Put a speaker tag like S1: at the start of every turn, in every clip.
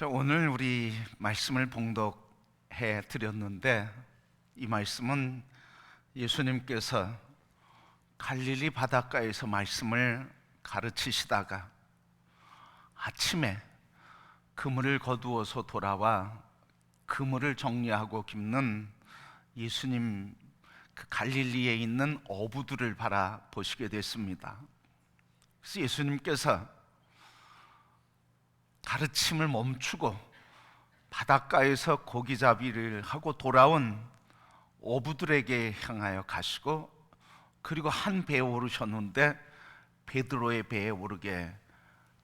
S1: 오늘 우리 말씀을 봉독해 드렸는데, 이 말씀은 예수님께서 갈릴리 바닷가에서 말씀을 가르치시다가 아침에 그물을 거두어서 돌아와 그물을 정리하고 깁는 예수님 그 갈릴리에 있는 어부들을 바라보시게 됐습니다. 그래서 예수님께서 가르침을 멈추고 바닷가에서 고기잡이를 하고 돌아온 어부들에게 향하여 가시고, 그리고 한 배에 오르셨는데 베드로의 배에 오르게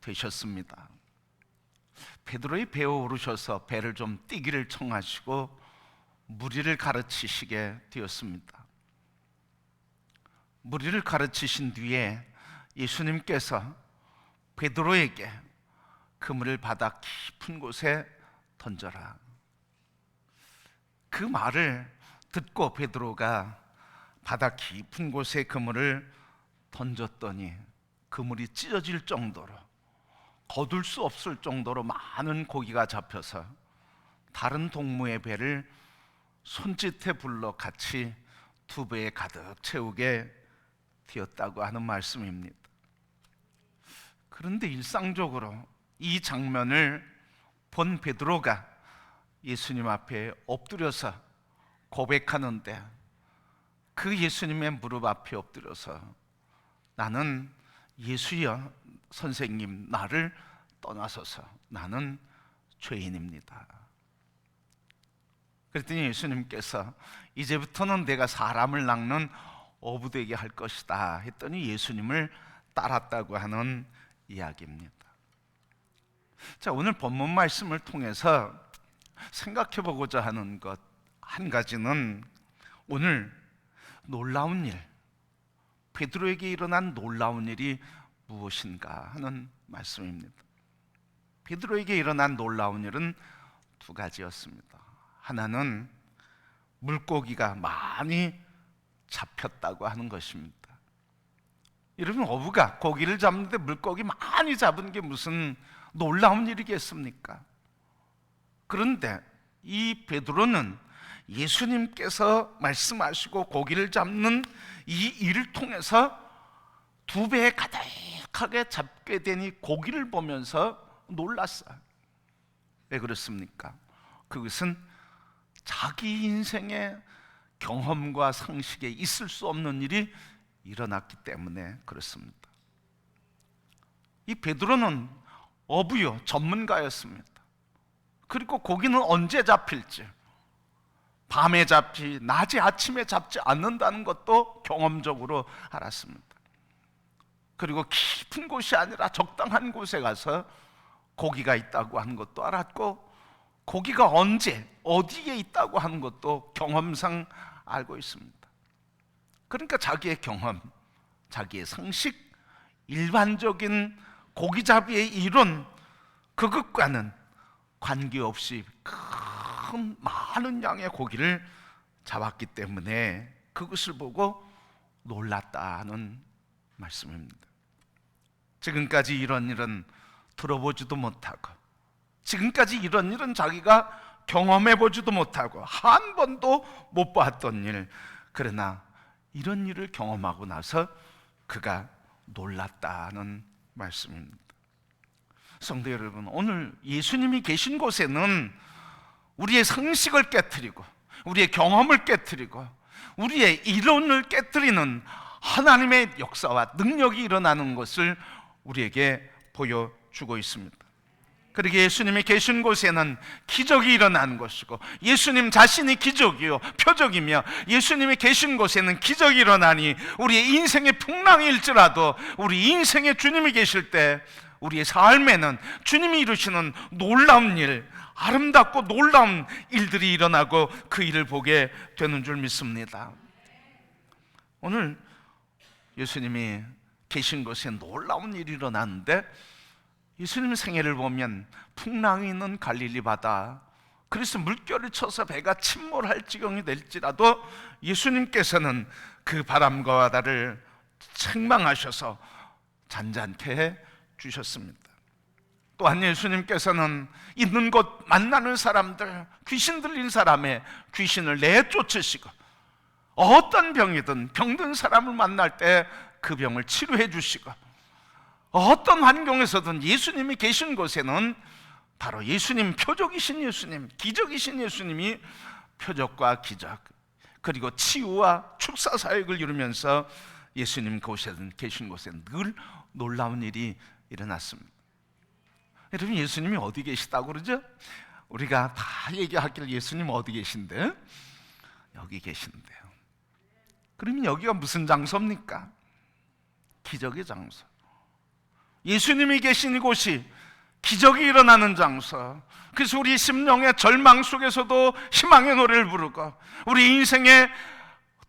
S1: 되셨습니다. 베드로의 배에 오르셔서 배를 좀 띄기를 청하시고 무리를 가르치시게 되었습니다. 무리를 가르치신 뒤에 예수님께서 베드로에게 그물을 바다 깊은 곳에 던져라, 그 말을 듣고 베드로가 바다 깊은 곳에 그물을 던졌더니 그물이 찢어질 정도로, 거둘 수 없을 정도로 많은 고기가 잡혀서 다른 동무의 배를 손짓해 불러 같이 두 배에 가득 채우게 되었다고 하는 말씀입니다. 그런데 일상적으로 이 장면을 본 베드로가 예수님 앞에 엎드려서 고백하는데, 그 예수님의 무릎 앞에 엎드려서 나는 예수여 선생님, 나를 떠나소서, 나는 죄인입니다. 그랬더니 예수님께서 이제부터는 내가 사람을 낚는 어부되게 할 것이다 했더니 예수님을 따랐다고 하는 이야기입니다. 자, 오늘 본문 말씀을 통해서 생각해 보고자 하는 것 한 가지는, 오늘 놀라운 일, 베드로에게 일어난 놀라운 일이 무엇인가 하는 말씀입니다. 베드로에게 일어난 놀라운 일은 두 가지였습니다. 하나는 물고기가 많이 잡혔다고 하는 것입니다. 여러분, 어부가 고기를 잡는데 물고기 많이 잡은 게 무슨 놀라운 일이겠습니까? 그런데 이 베드로는 예수님께서 말씀하시고 고기를 잡는 이 일을 통해서 두 배에 가득하게 잡게 되니 고기를 보면서 놀랐어요. 왜 그렇습니까? 그것은 자기 인생의 경험과 상식에 있을 수 없는 일이 일어났기 때문에 그렇습니다. 이 베드로는 어부요, 전문가였습니다. 그리고 고기는 언제 잡힐지, 밤에 잡지 낮에 아침에 잡지 않는다는 것도 경험적으로 알았습니다. 그리고 깊은 곳이 아니라 적당한 곳에 가서 고기가 있다고 하는 것도 알았고, 고기가 언제 어디에 있다고 하는 것도 경험상 알고 있습니다. 그러니까 자기의 경험, 자기의 상식, 일반적인 고기잡이의 이론, 그것과는 관계없이 많은 양의 고기를 잡았기 때문에 그것을 보고 놀랐다는 말씀입니다. 지금까지 이런 일은 들어보지도 못하고, 지금까지 이런 일은 자기가 경험해보지도 못하고 한 번도 못 봤던 일, 그러나 이런 일을 경험하고 나서 그가 놀랐다는 말씀입니다. 성도 여러분, 오늘 예수님이 계신 곳에는 우리의 상식을 깨트리고 우리의 경험을 깨트리고 우리의 이론을 깨트리는 하나님의 역사와 능력이 일어나는 것을 우리에게 보여주고 있습니다. 그러기에 예수님이 계신 곳에는 기적이 일어나는 것이고, 예수님 자신이 기적이요 표적이며, 예수님이 계신 곳에는 기적이 일어나니 우리의 인생의 풍랑일지라도 우리 인생에 주님이 계실 때 우리의 삶에는 주님이 이루시는 놀라운 일, 아름답고 놀라운 일들이 일어나고 그 일을 보게 되는 줄 믿습니다. 오늘 예수님이 계신 곳에 놀라운 일이 일어났는데, 예수님 생애를 보면 풍랑이 있는 갈릴리 바다, 그래서 물결이 쳐서 배가 침몰할 지경이 될지라도 예수님께서는 그 바람과 바다를 책망하셔서 잔잔케 해 주셨습니다. 또한 예수님께서는 있는 곳 만나는 사람들, 귀신 들린 사람의 귀신을 내쫓으시고, 어떤 병이든 병든 사람을 만날 때 그 병을 치료해 주시고, 어떤 환경에서든 예수님이 계신 곳에는 바로 예수님, 표적이신 예수님, 기적이신 예수님이 표적과 기적, 그리고 치유와 축사 사역을 이루면서 예수님 계신 곳에 늘 놀라운 일이 일어났습니다. 여러분, 예수님이 어디 계시다고 그러죠? 우리가 다 얘기하길 예수님 어디 계신데? 여기 계신데요. 그러면 여기가 무슨 장소입니까? 기적의 장소. 예수님이 계신 곳이 기적이 일어나는 장소. 그래서 우리 심령의 절망 속에서도 희망의 노래를 부르고, 우리 인생에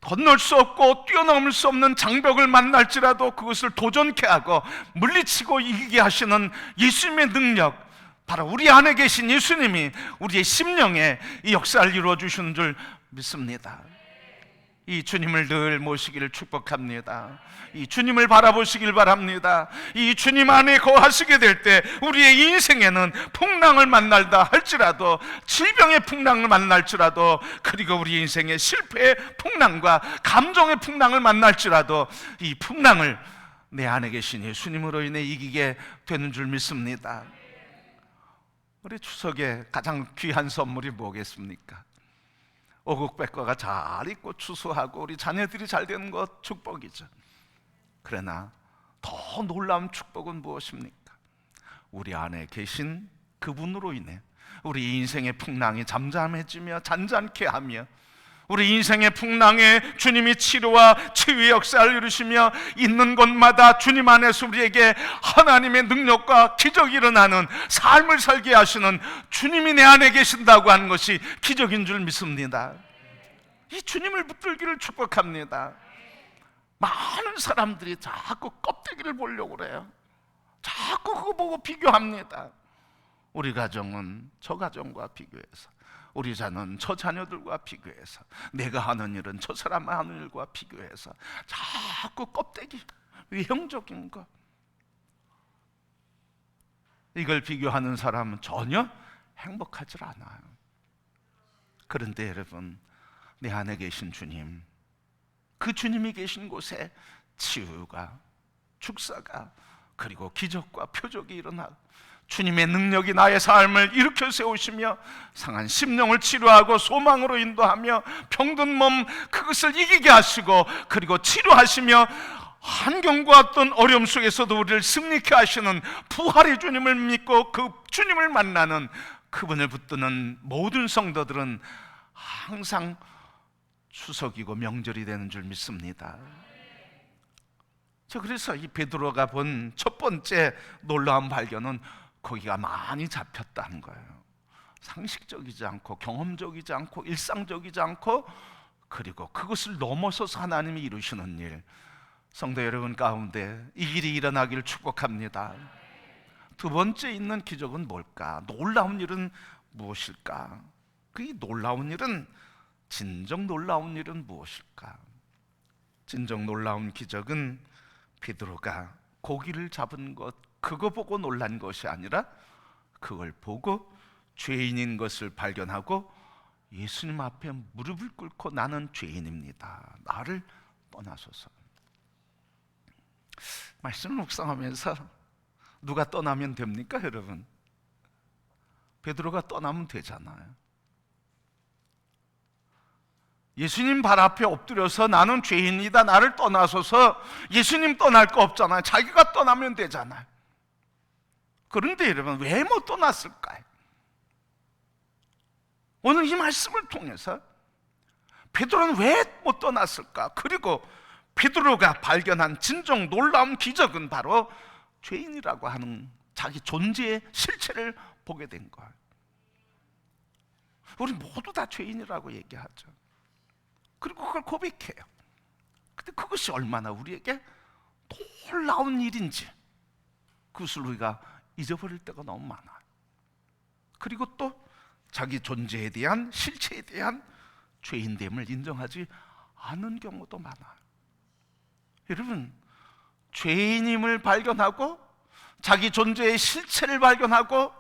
S1: 건널 수 없고 뛰어넘을 수 없는 장벽을 만날지라도 그것을 도전케 하고 물리치고 이기게 하시는 예수님의 능력, 바로 우리 안에 계신 예수님이 우리의 심령에 이 역사를 이루어 주시는 줄 믿습니다. 이 주님을 늘 모시기를 축복합니다. 이 주님을 바라보시길 바랍니다. 이 주님 안에 거하시게 될 때 우리의 인생에는 풍랑을 만날다 할지라도, 질병의 풍랑을 만날지라도, 그리고 우리 인생의 실패의 풍랑과 감정의 풍랑을 만날지라도 이 풍랑을 내 안에 계신 예수님으로 인해 이기게 되는 줄 믿습니다. 우리 추석에 가장 귀한 선물이 뭐겠습니까? 오국백과가 잘 있고 추수하고 우리 자녀들이 잘 되는 것 축복이죠. 그러나 더 놀라운 축복은 무엇입니까? 우리 안에 계신 그분으로 인해 우리 인생의 풍랑이 잠잠해지며 잔잔케 하며, 우리 인생의 풍랑에 주님이 치료와 치유의 역사를 이루시며 있는 곳마다 주님 안에서 우리에게 하나님의 능력과 기적이 일어나는 삶을 살게 하시는 주님이 내 안에 계신다고 하는 것이 기적인 줄 믿습니다. 이 주님을 붙들기를 축복합니다. 많은 사람들이 자꾸 껍데기를 보려고 그래요. 자꾸 그거 보고 비교합니다. 우리 가정은 저 가정과 비교해서, 우리 자녀는 저 자녀들과 비교해서, 내가 하는 일은 저 사람 하는 일과 비교해서 자꾸 껍데기, 외형적인 것, 이걸 비교하는 사람은 전혀 행복하지 않아요. 그런데 여러분, 내 안에 계신 주님, 그 주님이 계신 곳에 치유가, 축사가, 그리고 기적과 표적이 일어나고, 주님의 능력이 나의 삶을 일으켜 세우시며 상한 심령을 치료하고 소망으로 인도하며 병든 몸 그것을 이기게 하시고, 그리고 치료하시며 환경과 어떤 어려움 속에서도 우리를 승리케 하시는 부활의 주님을 믿고 그 주님을 만나는, 그분을 붙드는 모든 성도들은 항상 추석이고 명절이 되는 줄 믿습니다. 그래서 이 베드로가 본 첫 번째 놀라운 발견은 고기가 많이 잡혔다는 거예요. 상식적이지 않고 경험적이지 않고 일상적이지 않고, 그리고 그것을 넘어서서 하나님이 이루시는 일, 성도 여러분 가운데 이 일이 일어나기를 축복합니다. 두 번째 있는 기적은 뭘까? 놀라운 일은 무엇일까? 그 놀라운 일은, 진정 놀라운 일은 무엇일까? 진정 놀라운 기적은 베드로가 고기를 잡은 것, 그거 보고 놀란 것이 아니라 그걸 보고 죄인인 것을 발견하고 예수님 앞에 무릎을 꿇고 나는 죄인입니다, 나를 떠나소서. 말씀을 묵상하면서 누가 떠나면 됩니까 여러분? 베드로가 떠나면 되잖아요. 예수님 발 앞에 엎드려서 나는 죄인이다, 나를 떠나소서. 예수님 떠날 거 없잖아요. 자기가 떠나면 되잖아요. 그런데 여러분, 왜 못 떠났을까요? 오늘 이 말씀을 통해서 베드로는 왜 못 떠났을까? 그리고 베드로가 발견한 진정 놀라운 기적은 바로 죄인이라고 하는 자기 존재의 실체를 보게 된 거예요. 우리 모두 다 죄인이라고 얘기하죠. 그리고 그걸 고백해요. 근데 그것이 얼마나 우리에게 놀라운 일인지 그것을 우리가 잊어버릴 때가 너무 많아요. 그리고 또 자기 존재에 대한, 실체에 대한 죄인됨을 인정하지 않은 경우도 많아요. 여러분, 죄인임을 발견하고 자기 존재의 실체를 발견하고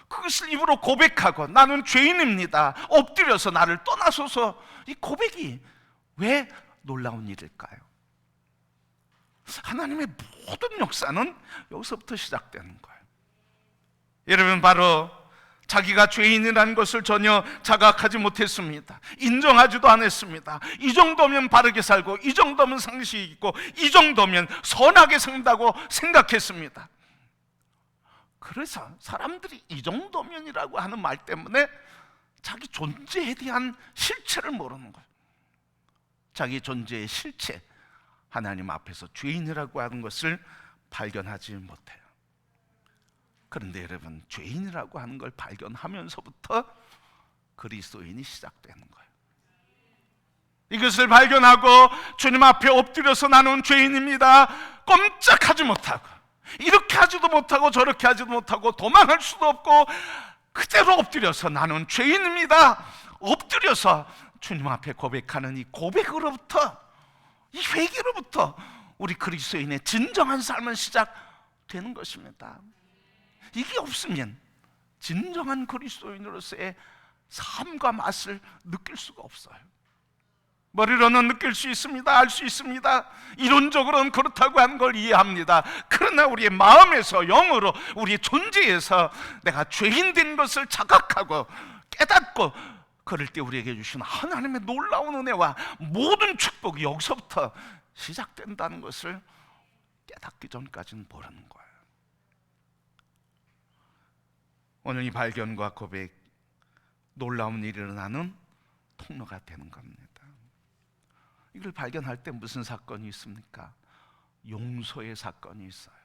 S1: 그것을 입으로 고백하고 나는 죄인입니다, 엎드려서 나를 떠나소서, 이 고백이 왜 놀라운 일일까요? 하나님의 모든 역사는 여기서부터 시작되는 거예요. 여러분, 바로 자기가 죄인이라는 것을 전혀 자각하지 못했습니다. 인정하지도 않았습니다. 이 정도면 바르게 살고, 이 정도면 상식이 있고, 이 정도면 선하게 산다고 생각했습니다. 그래서 사람들이 이 정도면이라고 하는 말 때문에 자기 존재에 대한 실체를 모르는 거예요. 자기 존재의 실체, 하나님 앞에서 죄인이라고 하는 것을 발견하지 못해요. 그런데 여러분, 죄인이라고 하는 걸 발견하면서부터 그리스도인이 시작되는 거예요. 이것을 발견하고 주님 앞에 엎드려서 나는 죄인입니다, 꼼짝하지 못하고, 이렇게 하지도 못하고 저렇게 하지도 못하고 도망할 수도 없고 그대로 엎드려서 나는 죄인입니다, 엎드려서 주님 앞에 고백하는 이 고백으로부터, 이 회개로부터 우리 그리스도인의 진정한 삶은 시작되는 것입니다. 이게 없으면 진정한 그리스도인으로서의 삶과 맛을 느낄 수가 없어요. 머리로는 느낄 수 있습니다, 알 수 있습니다, 이론적으로는 그렇다고 하는 걸 이해합니다. 그러나 우리의 마음에서, 영으로, 우리의 존재에서 내가 죄인 된 것을 자각하고 깨닫고, 그럴 때 우리에게 주신 하나님의 놀라운 은혜와 모든 축복이 여기서부터 시작된다는 것을 깨닫기 전까지는 모르는 거예요. 오늘 이 발견과 고백, 놀라운 일이 일어나는 통로가 되는 겁니다. 이걸 발견할 때 무슨 사건이 있습니까? 용서의 사건이 있어요.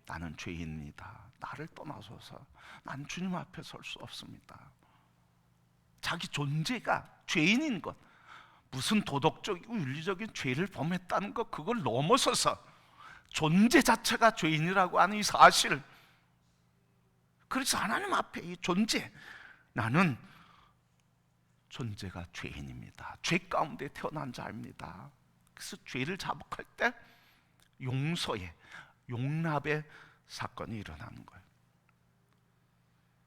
S1: 나는 죄인입니다, 나를 떠나소서, 난 주님 앞에 설 수 없습니다. 자기 존재가 죄인인 것, 무슨 도덕적이고 윤리적인 죄를 범했다는 것, 그걸 넘어서서 존재 자체가 죄인이라고 하는 이 사실, 그래서 하나님 앞에 이 존재, 나는 존재가 죄인입니다, 죄 가운데 태어난 자입니다. 그래서 죄를 자복할 때 용서의, 용납의 사건이 일어나는 거예요.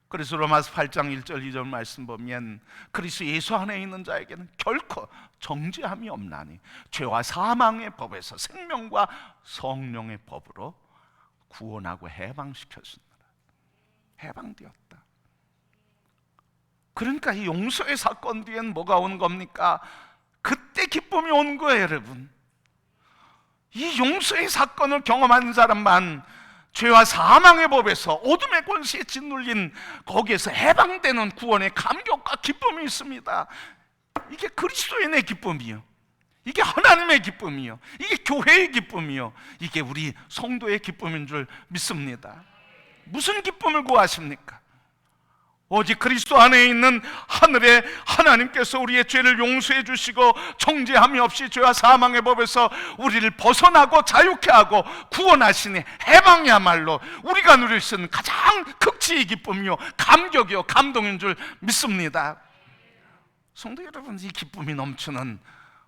S1: 그래서 로마서 8장 1절 2절 말씀 보면 그리스도 예수 안에 있는 자에게는 결코 정죄함이 없나니 죄와 사망의 법에서 생명과 성령의 법으로 구원하고 해방시켰습니다. 해방되었다. 그러니까 이 용서의 사건 뒤엔 뭐가 오는 겁니까? 그때 기쁨이 온 거예요, 여러분. 이 용서의 사건을 경험한 사람만 죄와 사망의 법에서 어둠의 권세에 짓눌린 거기에서 해방되는 구원의 감격과 기쁨이 있습니다. 이게 그리스도인의 기쁨이요, 이게 하나님의 기쁨이요, 이게 교회의 기쁨이요, 이게 우리 성도의 기쁨인 줄 믿습니다. 무슨 기쁨을 구하십니까? 오직 그리스도 안에 있는 하늘의 하나님께서 우리의 죄를 용서해 주시고 정죄함이 없이 죄와 사망의 법에서 우리를 벗어나고 자유케 하고 구원하시니 해방이야말로 우리가 누릴 수 있는 가장 극치의 기쁨이요, 감격이요, 감동인 줄 믿습니다. 성도 여러분, 이 기쁨이 넘치는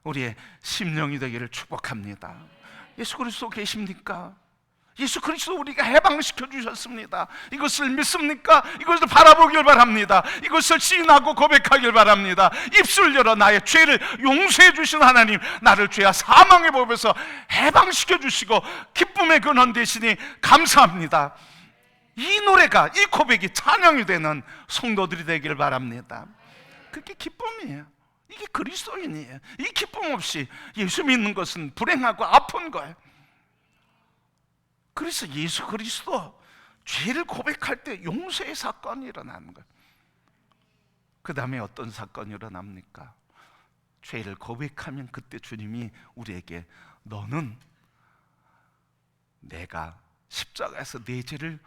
S1: 우리의 심령이 되기를 축복합니다. 예수 그리스도 계십니까? 예수 그리스도 우리가 해방시켜 주셨습니다. 이것을 믿습니까? 이것을 바라보길 바랍니다. 이것을 시인하고 고백하길 바랍니다. 입술 열어 나의 죄를 용서해 주신 하나님, 나를 죄와 사망의 법에서 해방시켜 주시고 기쁨의 근원 되시니 감사합니다. 이 노래가, 이 고백이 찬양이 되는 성도들이 되길 바랍니다. 그게 기쁨이에요. 이게 그리스도인이에요. 이 기쁨 없이 예수 믿는 것은 불행하고 아픈 거예요. 그래서 예수 그리스도 죄를 고백할 때 용서의 사건이 일어나는 거예요. 그 다음에 어떤 사건이 일어납니까? 죄를 고백하면 그때 주님이 우리에게 너는 내가 십자가에서 내 죄를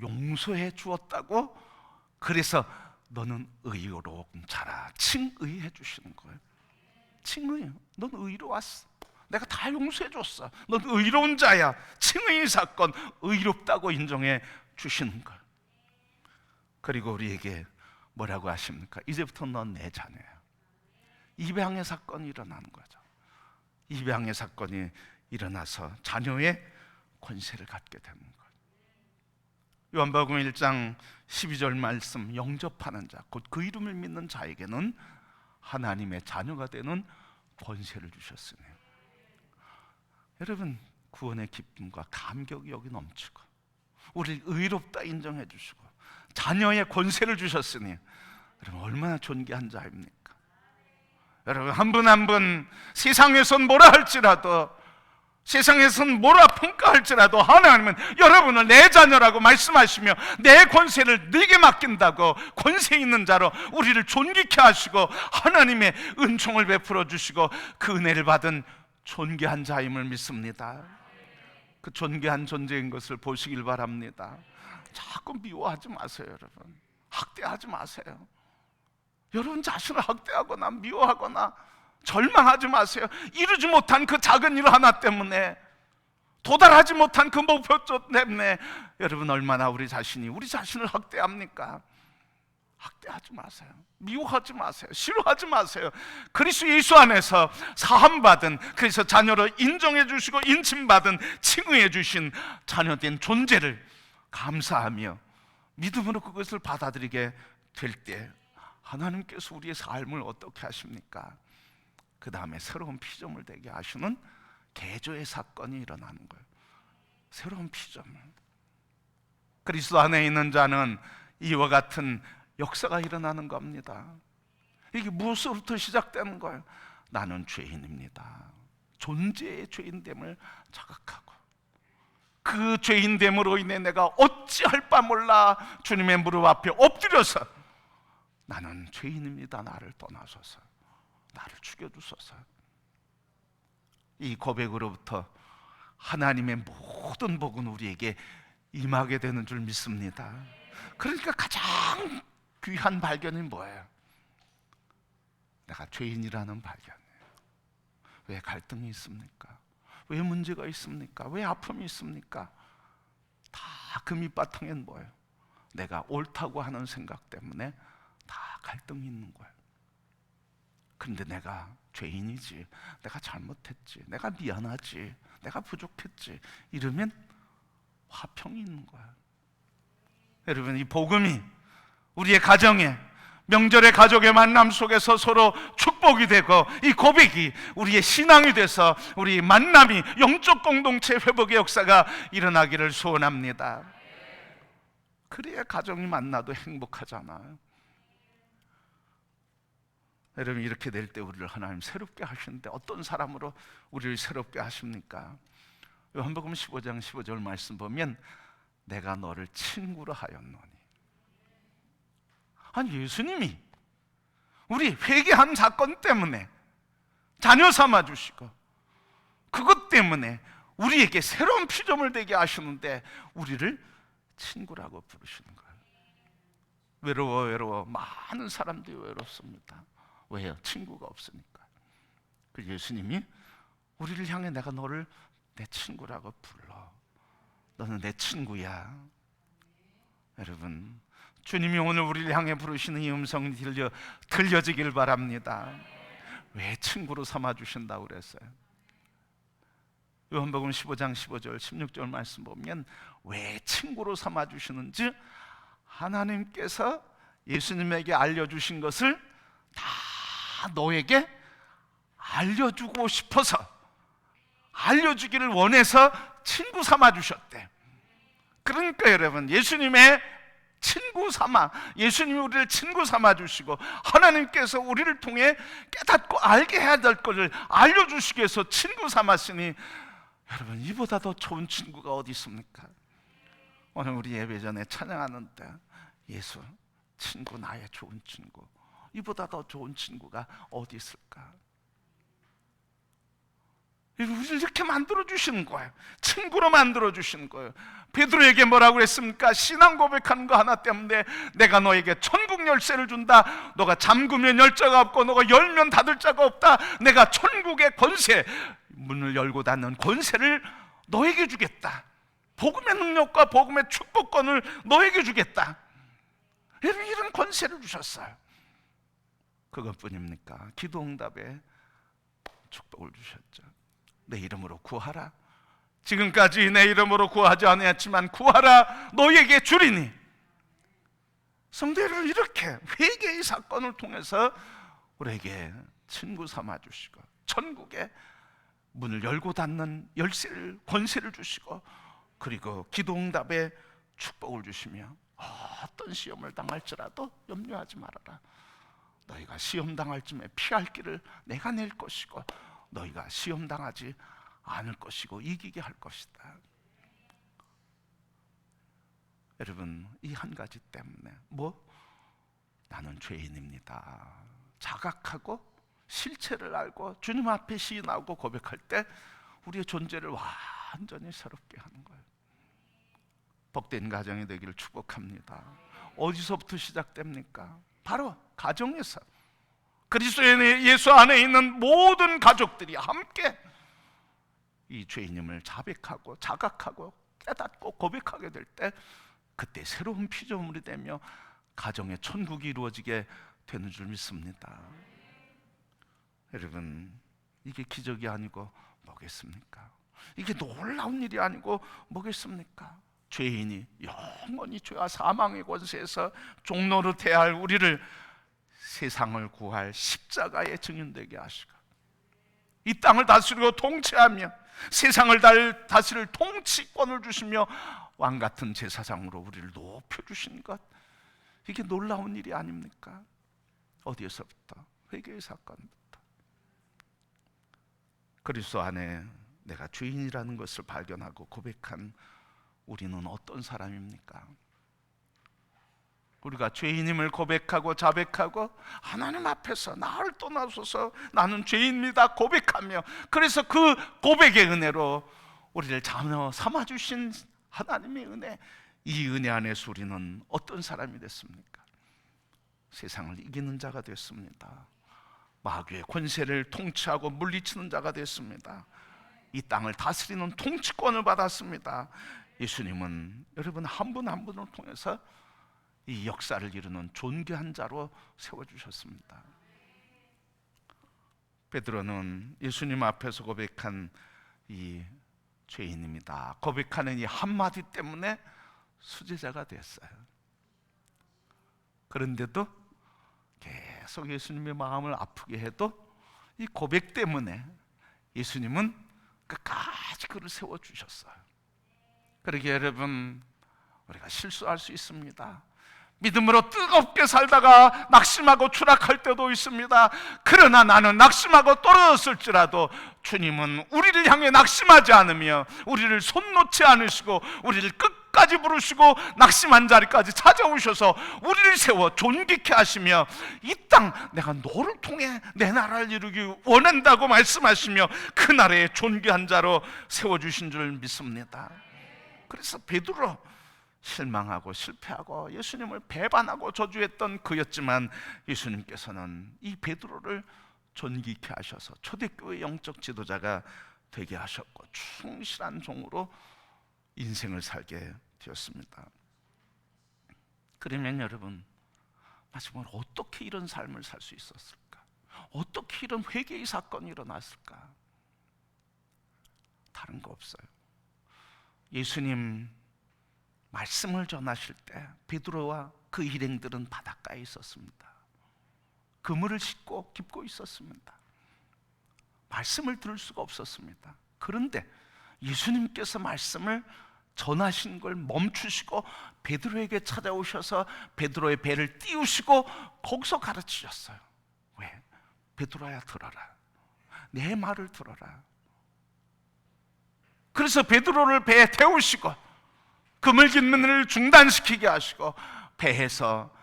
S1: 용서해 주었다고, 그래서 너는 의로운 자라 칭의해 주시는 거예요. 칭의요. 넌 의로웠어. 내가 다 용서해 줬어. 넌 의로운 자야. 칭의의 사건, 의롭다고 인정해 주시는 걸. 그리고 우리에게 뭐라고 하십니까? 이제부터 넌 내 자녀야. 입양의 사건이 일어나는 거죠. 입양의 사건이 일어나서 자녀의 권세를 갖게 되는 거예요. 요한복음 1장 12절 말씀, 영접하는 자, 곧 그 이름을 믿는 자에게는 하나님의 자녀가 되는 권세를 주셨으니. 여러분, 구원의 기쁨과 감격이 여기 넘치고 우리를 의롭다 인정해 주시고 자녀의 권세를 주셨으니 여러분, 얼마나 존귀한 자입니까? 여러분, 한 분 한 분 세상에선 뭐라 할지라도, 세상에선 뭐라 평가할지라도 하나님은 여러분을 내 자녀라고 말씀하시며 내 권세를 네게 맡긴다고 권세 있는 자로 우리를 존귀케 하시고 하나님의 은총을 베풀어 주시고 그 은혜를 받은 존귀한 자임을 믿습니다. 그 존귀한 존재인 것을 보시길 바랍니다. 자꾸 미워하지 마세요. 여러분, 학대하지 마세요. 여러분 자신을 학대하거나 미워하거나 절망하지 마세요. 이루지 못한 그 작은 일 하나 때문에, 도달하지 못한 그 목표 때문에 여러분 얼마나 우리 자신을 학대합니까? 학대하지 마세요. 미워하지 마세요. 싫어하지 마세요. 그리스도 예수 안에서 사함받은, 그래서 자녀로 인정해 주시고 인침받은, 칭의해 주신 자녀된 존재를 감사하며 믿음으로 그것을 받아들이게 될 때 하나님께서 우리의 삶을 어떻게 하십니까? 그 다음에 새로운 피조물 되게 하시는 개조의 사건이 일어나는 거예요. 새로운 피조물. 그리스도 안에 있는 자는 이와 같은 역사가 일어나는 겁니다. 이게 무엇으로부터 시작되는 거예요? 나는 죄인입니다. 존재의 죄인됨을 자각하고 그 죄인됨으로 인해 내가 어찌할 바 몰라 주님의 무릎 앞에 엎드려서 나는 죄인입니다. 나를 떠나소서. 나를 죽여주소서. 이 고백으로부터 하나님의 모든 복은 우리에게 임하게 되는 줄 믿습니다. 그러니까 가장 귀한 발견이 뭐예요? 내가 죄인이라는 발견이에요. 왜 갈등이 있습니까? 왜 문제가 있습니까? 왜 아픔이 있습니까? 다 그 밑바탕엔 뭐예요? 내가 옳다고 하는 생각 때문에 다 갈등이 있는 거예요. 그런데 내가 죄인이지, 내가 잘못했지, 내가 미안하지, 내가 부족했지, 이러면 화평이 있는 거예요. 여러분, 이 복음이 우리의 가정에, 명절의 가족의 만남 속에서 서로 축복이 되고, 이 고백이 우리의 신앙이 돼서 우리 만남이 영적 공동체 회복의 역사가 일어나기를 소원합니다. 그래야 가정이 만나도 행복하잖아요. 여러분, 이렇게 될 때 우리를 하나님 새롭게 하시는데 어떤 사람으로 우리를 새롭게 하십니까? 요한복음 15장 15절 말씀 보면 내가 너를 친구로 하였노니. 아니, 예수님이 우리 회개한 사건 때문에 자녀 삼아 주시고 그것 때문에 우리에게 새로운 피조물 되게 하시는데 우리를 친구라고 부르시는 거예요. 외로워 많은 사람들이 외롭습니다. 왜요? 친구가 없으니까. 그 예수님이 우리를 향해 내가 너를 내 친구라고 불러. 너는 내 친구야. 여러분, 주님이 오늘 우리를 향해 부르시는 이 음성이 들려지길 바랍니다. 왜 친구로 삼아주신다고 그랬어요? 요한복음 15장 15절 16절 말씀 보면 왜 친구로 삼아주시는지 하나님께서 예수님에게 알려주신 것을 다 너에게 알려주고 싶어서, 알려주기를 원해서 친구 삼아주셨대. 그러니까 여러분, 예수님의 친구 삼아, 예수님이 우리를 친구 삼아 주시고 하나님께서 우리를 통해 깨닫고 알게 해야 될 것을 알려주시기 위해서 친구 삼았으니 여러분, 이보다 더 좋은 친구가 어디 있습니까? 오늘 우리 예배 전에 찬양하는 때 예수 친구, 나의 좋은 친구, 이보다 더 좋은 친구가 어디 있을까? 우리를 이렇게 만들어주시는 거예요. 친구로 만들어주시는 거예요. 베드로에게 뭐라고 그랬습니까? 신앙 고백하는 거 하나 때문에 내가 너에게 천국 열쇠를 준다. 너가 잠그면 열 자가 없고 너가 열면 닫을 자가 없다. 내가 천국의 권세, 문을 열고 닫는 권세를 너에게 주겠다. 복음의 능력과 복음의 축복권을 너에게 주겠다. 이런 권세를 주셨어요. 그것뿐입니까? 기도 응답에 축복을 주셨죠. 내 이름으로 구하라. 지금까지 내 이름으로 구하지 아니했지만 구하라 너희에게 주리니. 성도 여러분, 이렇게 회개의 사건을 통해서 우리에게 친구 삼아 주시고 천국의 문을 열고 닫는 열쇠를, 권세를 주시고, 그리고 기도응답에 축복을 주시며 어떤 시험을 당할지라도 염려하지 말아라. 너희가 시험 당할 쯤에 피할 길을 내가 낼 것이고 너희가 시험 당하지 않을 것이고 이기게 할 것이다. 여러분, 이 한 가지 때문에 나는 죄인입니다 자각하고 실체를 알고 주님 앞에 시인하고 고백할 때 우리의 존재를 완전히 새롭게 하는 거예요. 복된 가정이 되기를 축복합니다. 어디서부터 시작됩니까? 바로 가정에서. 그리스도 예수 안에 있는 모든 가족들이 함께 이 죄인임을 자백하고 자각하고 깨닫고 고백하게 될 때, 그때 새로운 피조물이 되며 가정의 천국이 이루어지게 되는 줄 믿습니다. 여러분, 이게 기적이 아니고 뭐겠습니까? 이게 놀라운 일이 아니고 뭐겠습니까? 죄인이 영원히 죄와 사망의 권세에서 종노릇해야 할 우리를 세상을 구할 십자가의 증인되게 하시고, 이 땅을 다스리고 통치하며 세상을 다스릴 통치권을 주시며 왕같은 제사장으로 우리를 높여주신 것, 이게 놀라운 일이 아닙니까? 어디에서부터? 회개의 사건부터. 그리스도 안에 내가 죄인이라는 것을 발견하고 고백한 우리는 어떤 사람입니까? 우리가 죄인임을 고백하고 자백하고 하나님 앞에서 나를 떠나소서 나는 죄인입니다 고백하며, 그래서 그 고백의 은혜로 우리를 자녀 삼아주신 하나님의 은혜, 이 은혜 안에서 우리는 어떤 사람이 됐습니까? 세상을 이기는 자가 됐습니다. 마귀의 권세를 통치하고 물리치는 자가 됐습니다. 이 땅을 다스리는 통치권을 받았습니다. 예수님은 여러분 한 분 한 분을 통해서 이 역사를 이루는 존귀한 자로 세워주셨습니다. 베드로는 예수님 앞에서 고백한 이 죄인입니다 고백하는 이 한마디 때문에 수제자가 됐어요. 그런데도 계속 예수님의 마음을 아프게 해도 이 고백 때문에 예수님은 끝까지 그를 세워주셨어요. 그러기에 여러분, 우리가 실수할 수 있습니다. 믿음으로 뜨겁게 살다가 낙심하고 추락할 때도 있습니다. 그러나 나는 낙심하고 떨어졌을지라도 주님은 우리를 향해 낙심하지 않으며 우리를 손 놓지 않으시고 우리를 끝까지 부르시고 낙심한 자리까지 찾아오셔서 우리를 세워 존귀케 하시며, 이 땅 내가 너를 통해 내 나라를 이루기 원한다고 말씀하시며 그 나라의 존귀한 자로 세워주신 줄 믿습니다. 그래서 베드로 실망하고 실패하고 예수님을 배반하고 저주했던 그였지만, 예수님께서는 이 베드로를 존귀케 하셔서 초대교회 영적 지도자가 되게 하셨고 충실한 종으로 인생을 살게 되었습니다. 그러면 여러분, 마지막으로 어떻게 이런 삶을 살 수 있었을까? 어떻게 이런 회개의 사건이 일어났을까? 다른 거 없어요. 예수님 말씀을 전하실 때 베드로와 그 일행들은 바닷가에 있었습니다. 그물을 싣고 깁고 있었습니다. 말씀을 들을 수가 없었습니다. 그런데 예수님께서 말씀을 전하신 걸 멈추시고 베드로에게 찾아오셔서 베드로의 배를 띄우시고 거기서 가르치셨어요. 왜? 베드로야 들어라. 내 말을 들어라. 그래서 베드로를 배에 태우시고 그물 깃문을 중단시키게 하시고 배에서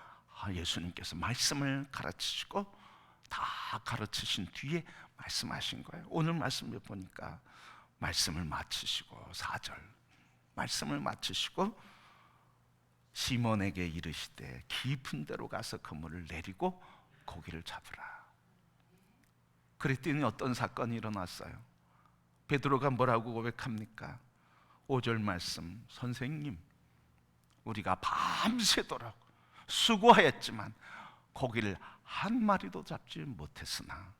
S1: 예수님께서 말씀을 가르치시고 다 가르치신 뒤에 말씀하신 거예요. 오늘 말씀을 보니까 말씀을 마치시고 4절 말씀을 마치시고 시몬에게 이르시되 깊은 데로 가서 그물을 내리고 고기를 잡으라. 그랬더니 어떤 사건이 일어났어요? 베드로가 뭐라고 고백합니까? 5절 말씀, 선생님 우리가 밤새도록 수고하였지만 고기를 한 마리도 잡지 못했으나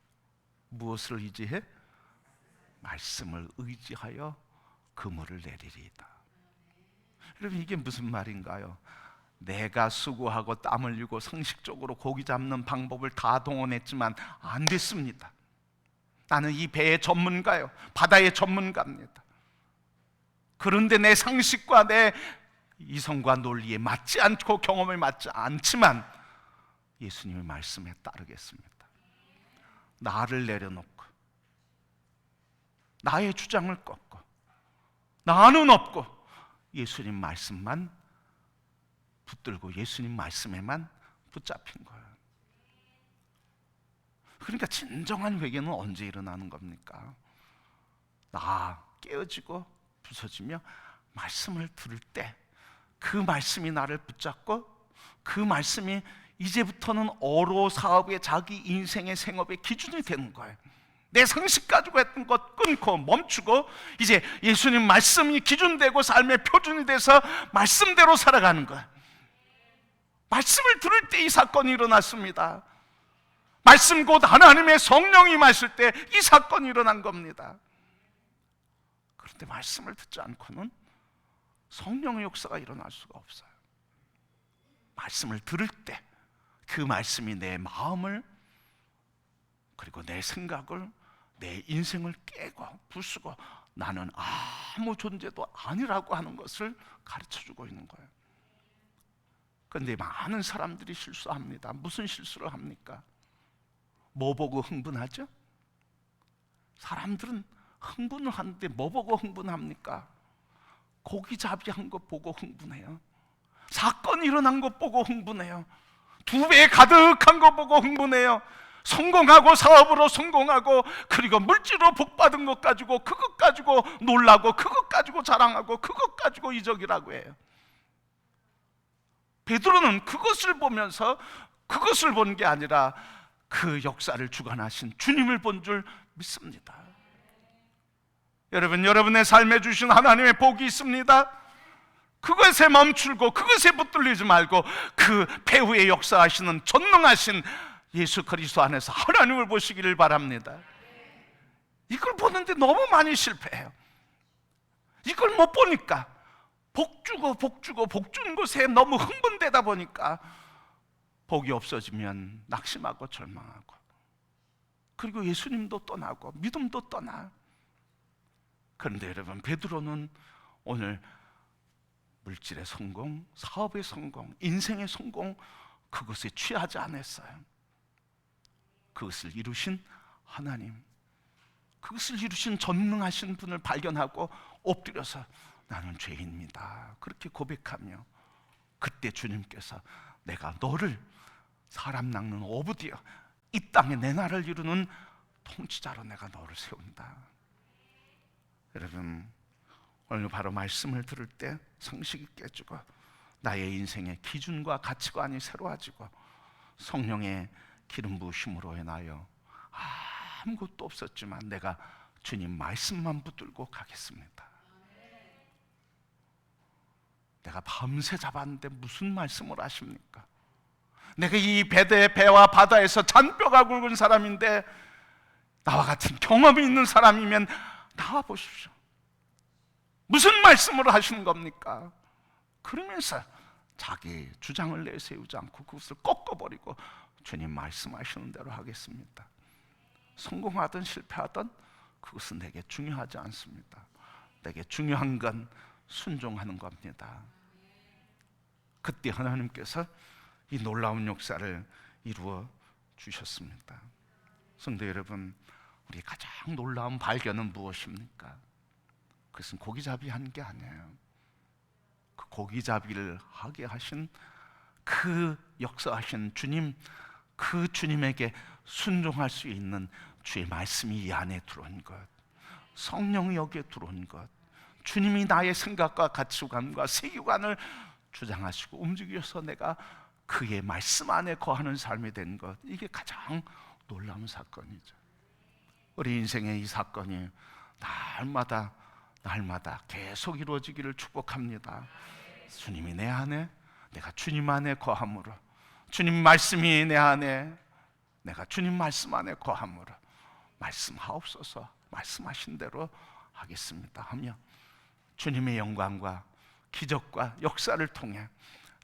S1: 무엇을 의지해? 말씀을 의지하여 그물을 내리리이다. 여러분, 이게 무슨 말인가요? 내가 수고하고 땀 흘리고 상식적으로 고기 잡는 방법을 다 동원했지만 안 됐습니다. 나는 이 배의 전문가요, 바다의 전문가입니다. 그런데 내 상식과 내 이성과 논리에 맞지 않고 경험에 맞지 않지만 예수님의 말씀에 따르겠습니다. 나를 내려놓고 나의 주장을 꺾고 나는 없고 예수님 말씀만 붙들고 예수님 말씀에만 붙잡힌 거예요. 그러니까 진정한 회개는 언제 일어나는 겁니까? 나 깨어지고 부서지며 말씀을 들을 때 그 말씀이 나를 붙잡고 그 말씀이 이제부터는 어로 사업의 자기 인생의 생업의 기준이 되는 거예요. 내 상식 가지고 했던 것 끊고 멈추고 이제 예수님 말씀이 기준되고 삶의 표준이 돼서 말씀대로 살아가는 거예요. 말씀을 들을 때 이 사건이 일어났습니다. 말씀 곧 하나님의 성령이 임하실 때 이 사건이 일어난 겁니다. 그런데 말씀을 듣지 않고는 성령의 역사가 일어날 수가 없어요. 말씀을 들을 때 그 말씀이 내 마음을 그리고 내 생각을 내 인생을 깨고 부수고 나는 아무 존재도 아니라고 하는 것을 가르쳐주고 있는 거예요. 그런데 많은 사람들이 실수합니다. 무슨 실수를 합니까? 뭐 보고 흥분하죠? 사람들은 흥분을 하는데 뭐 보고 흥분합니까? 고기잡이 한 거 보고 흥분해요. 사건이 일어난 거 보고 흥분해요. 2배 가득한 거 보고 흥분해요. 성공하고 사업으로 성공하고 그리고 물질로 복받은 것 가지고 그것 가지고 놀라고 그것 가지고 자랑하고 그것 가지고 이적이라고 해요. 베드로는 그것을 보면서 그것을 본 게 아니라 그 역사를 주관하신 주님을 본 줄 믿습니다. 여러분, 여러분의 삶에 주신 하나님의 복이 있습니다. 그것에 멈추고 그것에 붙들리지 말고 그 배후에 역사하시는 전능하신 예수 그리스도 안에서 하나님을 보시기를 바랍니다. 이걸 보는데 너무 많이 실패해요. 이걸 못 보니까 복 주고 복 주는 것에 너무 흥분되다 보니까 복이 없어지면 낙심하고 절망하고 그리고 예수님도 떠나고 믿음도 떠나. 그런데 여러분, 베드로는 오늘 물질의 성공, 사업의 성공, 인생의 성공 그것에 취하지 않았어요. 그것을 이루신 하나님, 그것을 이루신 전능하신 분을 발견하고 엎드려서 나는 죄인입니다 그렇게 고백하며 그때 주님께서 내가 너를 사람 낚는 오브디어 이 땅에 내 나라를 이루는 통치자로 내가 너를 세운다. 여러분, 오늘 바로 말씀을 들을 때 상식이 깨지고 나의 인생의 기준과 가치관이 새로워지고 성령의 기름 부으심으로 인하여 아무것도 없었지만 내가 주님 말씀만 붙들고 가겠습니다. 내가 밤새 잡았는데 무슨 말씀을 하십니까? 내가 이 배와 바다에서 잔뼈가 굵은 사람인데 나와 같은 경험이 있는 사람이면 나와 보십시오. 무슨 말씀으로 하시는 겁니까? 그러면서 자기 주장을 내세우지 않고 그것을 꺾어버리고 주님 말씀하시는 대로 하겠습니다. 성공하든 실패하든 그것은 내게 중요하지 않습니다. 내게 중요한 건 순종하는 겁니다. 그때 하나님께서 이 놀라운 역사를 이루어 주셨습니다. 성도 여러분, 우리 가장 놀라운 발견은 무엇입니까? 그것은 고기잡이 한 게 아니에요. 그 고기잡이를 하게 하신 그 역사하신 주님, 그 주님에게 순종할 수 있는 주의 말씀이 이 안에 들어온 것, 성령이 여기에 들어온 것, 주님이 나의 생각과 가치관과 세계관을 주장하시고 움직여서 내가 그의 말씀 안에 거하는 삶이 된 것, 이게 가장 놀라운 사건이죠. 우리 인생의 이 사건이 날마다 계속 이루어지기를 축복합니다. 주님이 내 안에, 내가 주님 안에 거함으로, 주님 말씀이 내 안에, 내가 주님 말씀 안에 거함으로 말씀하옵소서, 말씀하신 대로 하겠습니다 하며 주님의 영광과 기적과 역사를 통해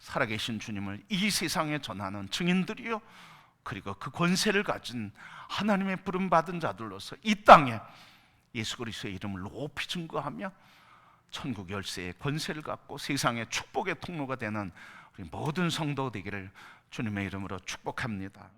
S1: 살아계신 주님을 이 세상에 전하는 증인들이요, 그리고 그 권세를 가진 하나님의 부름받은 자들로서 이 땅에 예수 그리스도의 이름을 높이 증거하며 천국 열쇠의 권세를 갖고 세상의 축복의 통로가 되는 우리 모든 성도 되기를 주님의 이름으로 축복합니다.